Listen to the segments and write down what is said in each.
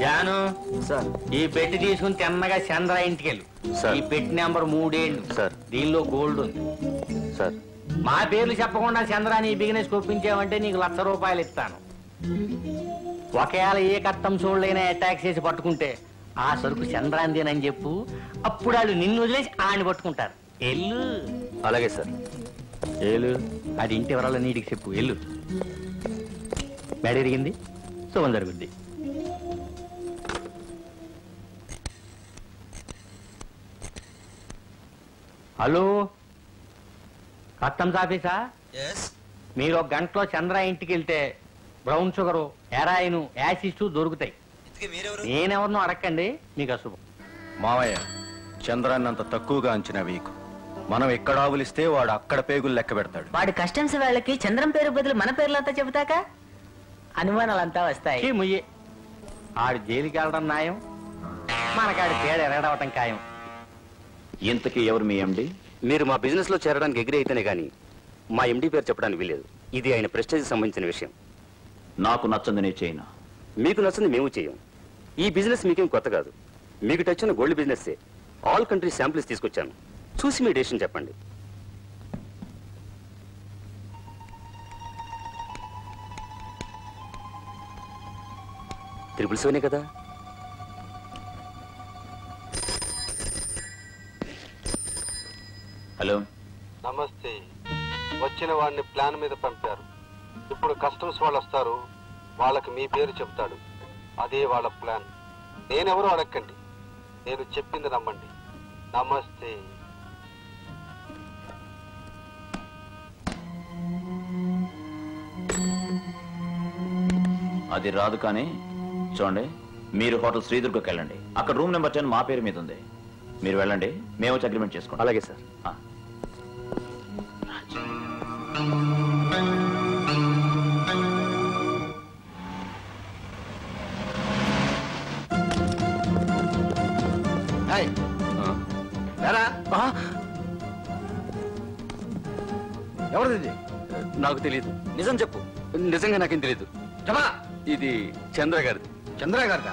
Janu sir, ఈ పెట్టి తీసుకుని తిన్నగా చంద్ర ఇంటికి వెళ్ళు. ఈ పెట్టి నెంబర్ 3 సార్, దీనిలో గోల్డ్ ఉంది సార్. మా పేర్లు చెప్పకుండా చంద్ర నీ బిజినెస్ ఒప్పించావంటే నీకు ₹1,00,000 ఇస్తాను. ఒకవేళ ఏ కట్టం చూడలేనా అటాక్ చేసి పట్టుకుంటే ఆ సరుకు చంద్రాందేనని చెప్పు. అప్పుడు వాళ్ళు నిన్ను వదిలేసి ఆడిని పట్టుకుంటారు. ఎల్లు. అలాగే సార్. ఏలు. అది ఇంటి ఎవరాలో నీటికి చెప్పు. ఎల్లు. బెడ ఎరిగింది, శుభం జరుగుద్ది. హలో, కస్టమ్స్ ఆఫీసా? మీరు 1 గంటలో చంద్ర ఇంటికి వెళ్తే బ్రౌన్ షుగరు, హెరాయిన్, యాసిడ్స్ దొరుకుతాయి. నేనెవరినో అడగండి, మీకు అశుభం. మావయ్య, చంద్రాన్ని అంత తక్కువగా అంచనా వేయకు. మనం ఎక్కడ ఆవులిస్తే వాడు అక్కడ పేగులు లెక్క పెడతాడు. వాడి కస్టమ్స్ వాళ్ళకి చంద్రం పేరు బదులు మన పేర్లంతా చెబుతాక అనుమానాలంతా వస్తాయి. ముయ్యి ఆడు జైలుకి వెళ్ళడం న్యాయం, మనకాడి పేడ ఎరగడవటం ఖాయం. ఇంతకీ ఎవరు మీ ఎండి? మీరు మా బిజినెస్ లో చేరడానికి ఎగ్రీ అయితేనే గానీ మా ఎండి పేరు చెప్పడానికి వీలేదు. ఇది ఆయన ప్రెస్టేజ్ సంబంధించిన విషయం. నాకు నచ్చంది నేను చేయను. మీకు నచ్చింది మేము చేయం. ఈ బిజినెస్ మీకేం కొత్త కాదు. మీకు టచ్ ఉన్న gold business all country samples తీసుకొచ్చాను. చూసి మీ డెసిషన్ చెప్పండి. $777 కదా? హలో, నమస్తే. వచ్చిన వాడిని ప్లాన్ మీద పంపారు. ఇప్పుడు కస్టమ్స్ వాళ్ళు వస్తారు, వాళ్ళకి మీ పేరు చెప్తాడు. అదే వాళ్ళ ప్లాన్. నేనెవరో అడగండి, నేను చెప్పింది నమ్మండి. నమస్తే. అది రాదు. కానీ చూడండి, మీరు హోటల్ శ్రీదుర్గకి వెళ్ళండి. అక్కడ రూమ్ నెంబర్ 10 మా పేరు మీద ఉంది. మీరు వెళ్ళండి, మేము వచ్చి అగ్రిమెంట్ చేసుకోండి. అలాగే సార్. ఎవరిది? నాకు తెలియదు. నిజం చెప్పు. నిజంగా నాకేం తెలియదు. ఇది చంద్ర గారిది. చంద్ర గారిదా?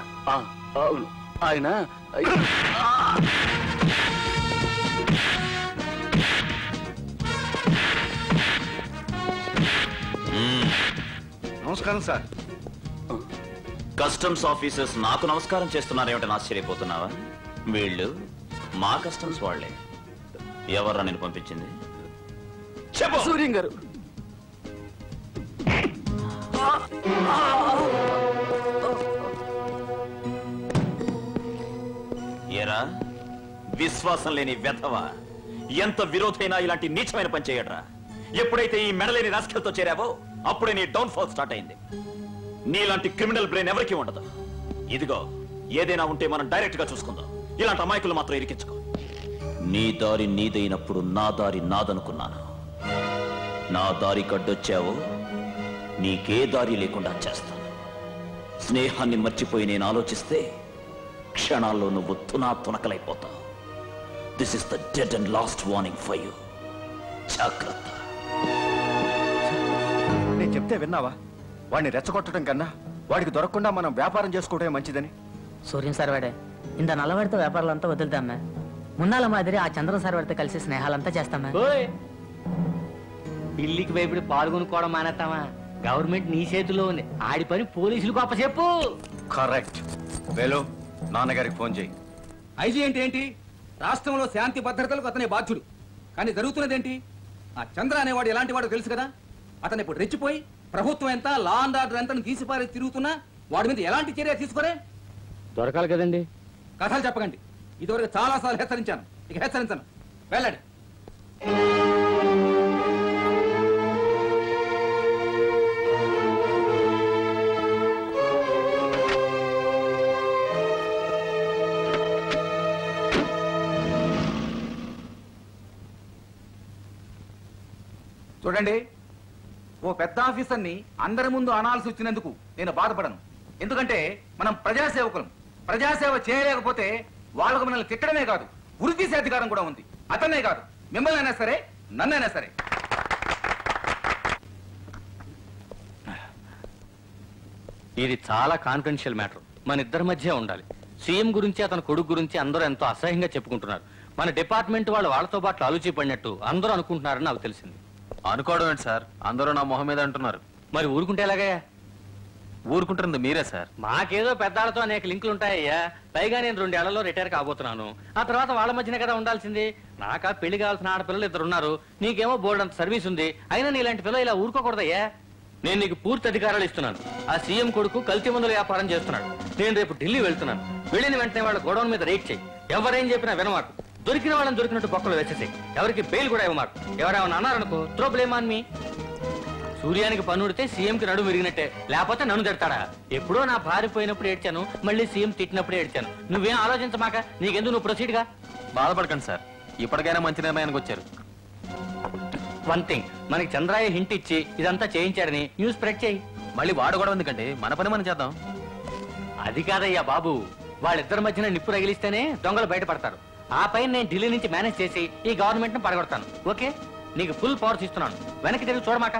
అవును. ఆయన నమస్కారం సార్. కస్టమ్స్ ఆఫీసర్స్ నాకు నమస్కారం చేస్తున్నారేమిటని ఆశ్చర్యపోతున్నావా? వీళ్ళు మా కస్టమ్స్ వాళ్లే. ఎవర్రా నేను పంపించింది? చెప్పు. సూర్యం గారు. ఏరా, విశ్వాసం లేని వెధవా, ఎంత విరోధైనా ఇలాంటి నీచమైన పని చేయడరా. ఎప్పుడైతే ఈ మెడలేని రాస్కల్తో చేరావో అప్పుడే నీ డౌన్ ఫాల్ స్టార్ట్ అయింది. నీలాంటి క్రిమినల్ బ్రెయిన్ ఎవరికీ ఉండదు. ఇదిగో, ఏదైనా ఉంటే మనం డైరెక్ట్ గా చూసుకుందాం. ఇలాంటి అమాయకులు మాత్రం ఇరికించుకో. నీ దారి నీదైనప్పుడు నా దారి నాదనుకున్నాను. నా దారి కడ్డొచ్చావో నీకే దారి లేకుండా చేస్తాను. స్నేహాన్ని మర్చిపోయి నేను ఆలోచిస్తే క్షణాల్లో నువ్వు తునకలైపోతావు. This is the dead and last warning for you. జాగ్రత్త. నేను చెప్తే విన్నావా? వాడిని రెచ్చగొట్టడం కన్నా వాడికి దొరకకుండా మనం వ్యాపారం చేసుకోవడమే మంచిదని. సూర్యం సార్ వాడే ఇంత నల్లవాడితో వ్యాపారాలంతా వదులుతామ్మా. మున్నాల మాదిరి ఆ చంద్రం సార్ వాడితో కలిసి స్నేహాలంతా చేస్తామా. పిల్లికి భయపడి పాల్గొనుకోవడం మానేస్తామా? గవర్నమెంట్ నీ చేతిలో ఉంది. ఆడి పని పోలీసులకు అప్పచెప్పు. కరెక్ట్. వేలు, నాన్నగారికి ఫోన్ చేయి. ఐజీ అంటే ఏంటి? రాష్ట్రంలో శాంతి భద్రతలకు అతనే బాధ్యుడు. కానీ జరుగుతున్నదేంటి? ఆ చంద్ర అనేవాడు ఎలాంటి వాడు తెలుసు కదా. అతను ఇప్పుడు రెచ్చిపోయి ప్రభుత్వం ఎంత, లా అండ్ ఆర్డర్ ఎంత తీసిపారి తిరుగుతున్నా వాడి మీద ఎలాంటి చర్య తీసుకోరే? దొరకాలి కదండి. కథలు చెప్పకండి. ఇదివరకు చాలా సార్లు హెచ్చరించాను, ఇక హెచ్చరించను. వెళ్ళండి. చూడండి, ఓ పెద్ద ఆఫీసర్ని అందరి ముందు అనాల్సి వచ్చినందుకు నేను బాధపడను. ఎందుకంటే మనం ప్రజాసేవకులం. ప్రజాసేవ చేయలేకపోతే వాళ్ళకు మనల్ని తిట్టడమే కాదు, ఉరి తీసే అధికారం కూడా ఉంది. అతన్నే కాదు, మిమ్మల్ని అయినా సరే, నన్నైనా సరే. ఇది చాలా కాన్ఫిడెన్షియల్ మ్యాటర్, మన ఇద్దరి మధ్య ఉండాలి. సీఎం గురించి అతని కొడుకు గురించి అందరూ ఎంతో అసహ్యంగా చెప్పుకుంటున్నారు. మన డిపార్ట్మెంట్ వాళ్ళు వాళ్ళతో పాటు ఆలోచి పడినట్టు అందరూ అనుకుంటున్నారని నాకు తెలిసింది. అనుకోవడం ఏంటి సార్, అందరూ నా మొహం మీద అంటున్నారు. మరి ఊరుకుంటే ఎలాగయ్యా? ఊరుకుంటుంది మీరే సార్. మాకేదో పెద్దాళ్ళతో అనేక లింకులు ఉంటాయ్యా. పైగా నేను 2 ఏళ్లలో రిటైర్ కాబోతున్నాను. ఆ తర్వాత వాళ్ళ మధ్యనే కదా ఉండాల్సింది. నాకా పెళ్లి కావాల్సిన ఆడపిల్లలు 2 ఉన్నారు. నీకేమో బోర్డు అంత సర్వీస్ ఉంది. అయినా నీలాంటి పిల్లలు ఇలా ఊరుకోకూడదయ్యా. నేను నీకు పూర్తి అధికారాలు ఇస్తున్నాను. ఆ సీఎం కొడుకు కల్తీ మందుల వ్యాపారం చేస్తున్నాడు. నేను రేపు ఢిల్లీ వెళ్తున్నాను. వెళ్ళిన వెంటనే వాళ్ళ గోడౌన్ మీద రేట్ చేయి. ఎవరేం చెప్పినా వినమాకు. దొరికిన వాళ్ళని దొరికినట్టు బొక్కలు వేసేసాయి. ఎవరికి బెయిల్ కూడా ఇవ్వమాకు. ఎవరేమన్నా అన్నారనుకో, త్రో బ్లేమ్ ఆన్ మీ. సూర్యానికి పన్నుడితే సీఎంకి నడుము విరిగినట్టే, లేకపోతే నన్ను తిడతాడా? ఎప్పుడో నా భార్య పోయినప్పుడు ఏడ్చాను, మళ్ళీ సీఎం తిట్టినప్పుడే ఏడ్చాను. నువ్వేం ఆలోచించమాక. నీకెందుకు, నువ్వు ప్రొసీడ్ గా. బాధపడకండి సార్, ఇప్పటికైనా మంచి నిర్ణయానికి వచ్చారు. వన్ థింగ్, మనకి చంద్రాయ హింట్ ఇచ్చి ఇదంతా చేయించాడని న్యూస్ స్ప్రెడ్ చేయి. మళ్ళీ వాడు కూడా ఎందుకంటే మన పని మనం చేద్దాం. అది కాదయ్యా బాబు, వాళ్ళిద్దరి మధ్యన నిప్పు రగిలిస్తేనే దొంగలు బయటపడతారు. ఆ పైన నేను ఢిల్లీ నుంచి మేనేజ్ చేసి ఈ గవర్నమెంట్ ను పడగొడతాను. ఓకే, నీకు ఫుల్ పవర్స్ ఇస్తున్నాను. వెనక్కి తిరిగి చూడమాక.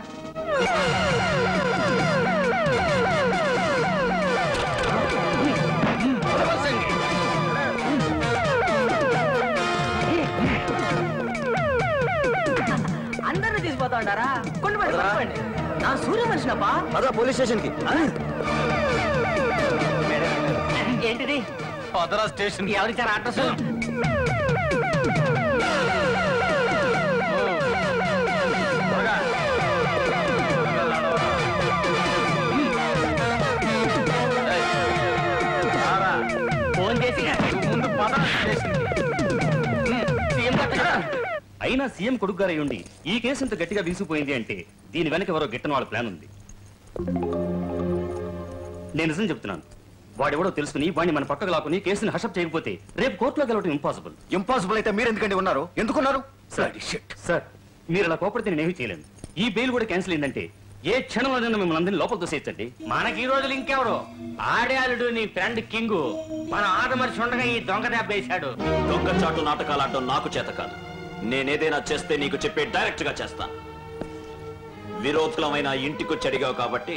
అందరిని తీసుకుపోతా ఉంటారా? కొండపండి నా సూర్య మనిషినప్పా. పోలీస్ స్టేషన్ కి. ఏంటిది? పదరా స్టేషన్. ఎవరిచ్చారు అడ్రస్? ఫోన్ చేసి ముందు పదరా స్టేషన్. అయినా సీఎం కొడుకు గారు ఉండి ఈ కేసు ఇంత గట్టిగా వీసిపోయింది అంటే దీని వెనక ఎవరో గిట్టని వాళ్ళ ప్లాన్ ఉంది. నేను నిజం చెప్తున్నాను. వాడెవడో తెలుసుకుని వాడిని మన పక్కకు లాక్కుని కేసుని హషప్ చేయకపోతే రేపు కోర్టులో గెలవడం ఇంపాసిబుల్. ఇంపాసిబుల్ అయితే మీరు ఎందుకంటే ఉన్నారు? ఎందుకున్నారు? సార్, మీరు అలా కోపడితే నేనేమీ చేయలేను. ఈ బెయిల్ కూడా క్యాన్సిల్ అయిందంటే ఏ క్షణంలో మిమ్మల్ని అందరినీ లోపల తోసేయచ్చండి. మనకి ఈ రోజులు ఇంకెవరు? ఆడాలుడు నీ ఫ్రెండ్ కింగు మన ఆట మనిషి ఉండగా ఈ దొంగ దెబ్బ వేశాడు. దొంగచాటు నాటకాలు ఆడటం నాకు చేత కాదు. నేనేదైనా చేస్తే నీకు చెప్పే డైరెక్ట్ గా చేస్తాను. విరోధులమైన ఇంటికొచ్చి అడిగావు కాబట్టి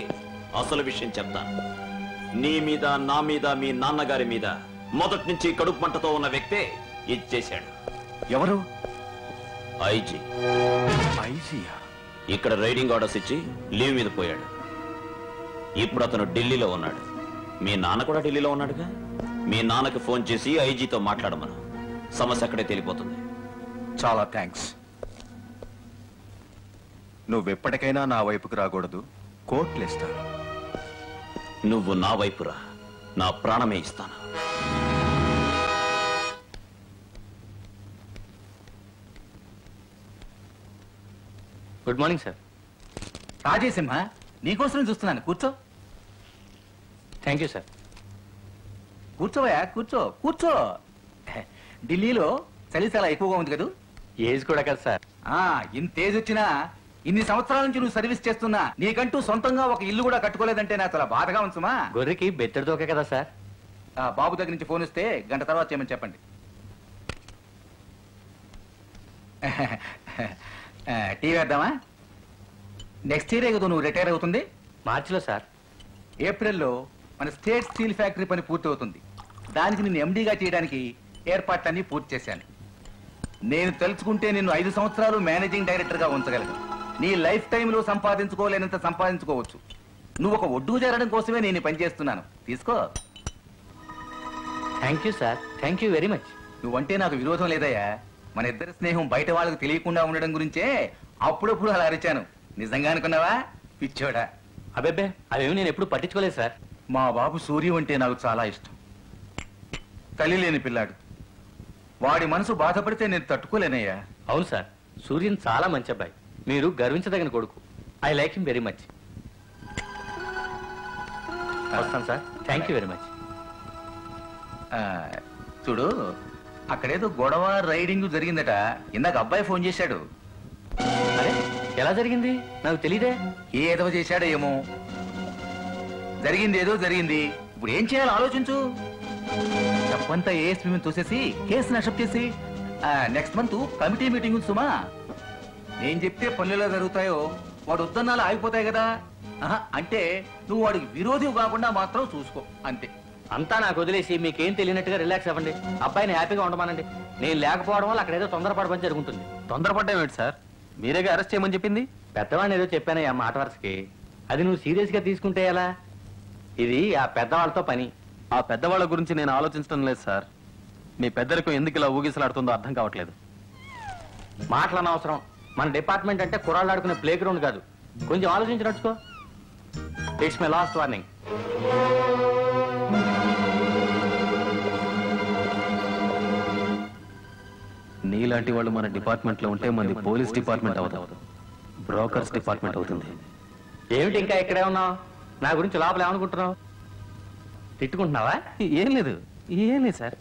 అసలు విషయం చెప్తాను. నీ మీద, నా మీద, మీ నాన్నగారి మీద మొదటి నుంచి కడుపు మంటతో ఉన్న వ్యక్తే ఇది చేశాడు. ఎవరు? ఐజీ. ఐజీయా? ఇక్కడ రైడింగ్ ఆర్డర్స్ ఇచ్చి లీవ్ మీద పోయాడు. ఇప్పుడు అతను ఢిల్లీలో ఉన్నాడు. మీ నాన్న కూడా ఢిల్లీలో ఉన్నాడుగా. మీ నాన్నకి ఫోన్ చేసి ఐజీతో మాట్లాడమను. సమస్య అక్కడే తెలిపోతుంది. చాలా థ్యాంక్స్. నువ్వెప్పటికైనా నా వైపుకి రాకూడదు. కోర్టులు ఇస్తాను. నువ్వు నా వైపురా, నా ప్రాణమే ఇస్తాను. Good morning sir. రాజేసింహ, నీకోసం చూస్తున్నాను. కూర్చో. Thank you sir. కూర్చోవయా, కూర్చో కూర్చో. ఢిల్లీలో చలి చాలా ఎక్కువగా ఉంది కదా? ఏజ్ కూడా కదా సార్. ఇంత ఏజ్ వచ్చినా ఇన్ని సంవత్సరాల నుంచి నువ్వు సర్వీస్ చేస్తున్నా నీకంటూ సొంతంగా ఒక ఇల్లు కూడా కట్టుకోలేదంటే నాకు చాలా బాధగా ఉంచుమా. గొర్రెకి బెత్తడి దోకే కదా సార్. బాబు దగ్గర నుంచి ఫోన్ వస్తే గంట తర్వాత చేయమని చెప్పండి. టీ వేద్దామా? నెక్స్ట్ ఇయర్ కదా నువ్వు రిటైర్ అవుతుంది? మార్చిలో సార్. ఏప్రిల్లో మన స్టేట్ స్టీల్ ఫ్యాక్టరీ పని పూర్తి అవుతుంది. దానికి నిన్ను ఎండీగా చేయడానికి ఏర్పాట్లన్నీ పూర్తి చేశాను. నేను తెలుసుకుంటే నిన్ను 5 సంవత్సరాలు మేనేజింగ్ డైరెక్టర్ గా ఉంచగలను. నీ లైఫ్ టైంలో సంపాదించుకోలేనంత సంపాదించుకోవచ్చు. నువ్వు ఒక ఒడ్డు చేరడం కోసమే నేను పని చేస్తున్నాను. తీసుకో. Thank you sir. Thank you very much. నువ్వంటే నాకు విరోధం లేదయ్యా. మన ఇద్దరి స్నేహం బయట వాళ్ళకు తెలియకుండా ఉండడం గురించే అప్పుడప్పుడు అలా అరిచాను. నిజంగా అనుకున్నావా పిచ్చోడా? అబెబ్బే, అవేమి నేను ఎప్పుడు పట్టించుకోలేదు సార్. మా బాబు సూర్యం అంటే నాకు చాలా ఇష్టం. తల్లి లేని పిల్లాడు. వాడి మనసు బాధపడితే నేను తట్టుకోలేనయ్యా. అవును సార్, సూర్యన్ చాలా మంచి అబ్బాయి. మీరు గర్వించదగిన కొడుకు. I like him very much. వస్తాను sir. Thank you very much. చూడు, అక్కడేదో గొడవ రైడింగ్ జరిగిందట. ఇందాక అబ్బాయి ఫోన్ చేశాడు. అరే, ఎలా జరిగింది? నాకు తెలీదే. ఏదో చేశాడో ఏమో. జరిగింది ఏదో జరిగింది. ఇప్పుడు ఏం చేయాలో ఆలోచించు. తప్పంతా ఏఎస్పీ మీద తోసేసి కేసు నష్టం చేసి నెక్స్ట్ మంత్ కమిటీ మీటింగ్ సుమా. ఏం చెప్తే పనులు ఎలా జరుగుతాయో వాడు వద్దన్నాలు ఆగిపోతాయి కదా. అంటే నువ్వు వాడికి విరోధి కాకుండా మాత్రం చూసుకో అంతే. అంతా నాకు వదిలేసి మీకేం తెలియనట్టుగా రిలాక్స్ అవ్వండి. అబ్బాయిని హ్యాపీగా ఉండమానండి. నేను లేకపోవడం వల్ల అక్కడ ఏదో తొందరపడమని జరుగుతుంది. తొందరపడ్డం ఏంటి సార్? మీరేగా అరెస్ట్ చేయమని చెప్పింది. పెద్దవాడిని ఏదో చెప్పానయ్యా మాట వరుసకి. అది నువ్వు సీరియస్ గా తీసుకుంటే ఎలా? ఇది ఆ పెద్దవాళ్ళతో పని. ఆ పెద్దవాళ్ళ గురించి నేను ఆలోచించడం లేదు సార్. మీ పెద్దలకు ఎందుకు ఇలా ఊగిసలాడుతుందో అర్థం కావట్లేదు. మాటలు అనవసరం. మన డిపార్ట్మెంట్ అంటే కుర్రాళ్ళు ఆడుకునే ప్లే గ్రౌండ్ కాదు. కొంచెం ఆలోచించి నడుచుకో. It's my last warning. నీలాంటి వాళ్ళు మన డిపార్ట్మెంట్ లో ఉంటే మంది పోలీస్ డిపార్ట్మెంట్ అవుతుంది, బ్రోకర్స్ డిపార్ట్మెంట్ అవుతుంది. ఏమిటి ఇంకా ఇక్కడే ఉన్నావు? నా గురించి లోపల ఏమనుకుంటున్నావు? తిట్టుకుంటున్నావా? ఏం లేదు సార్.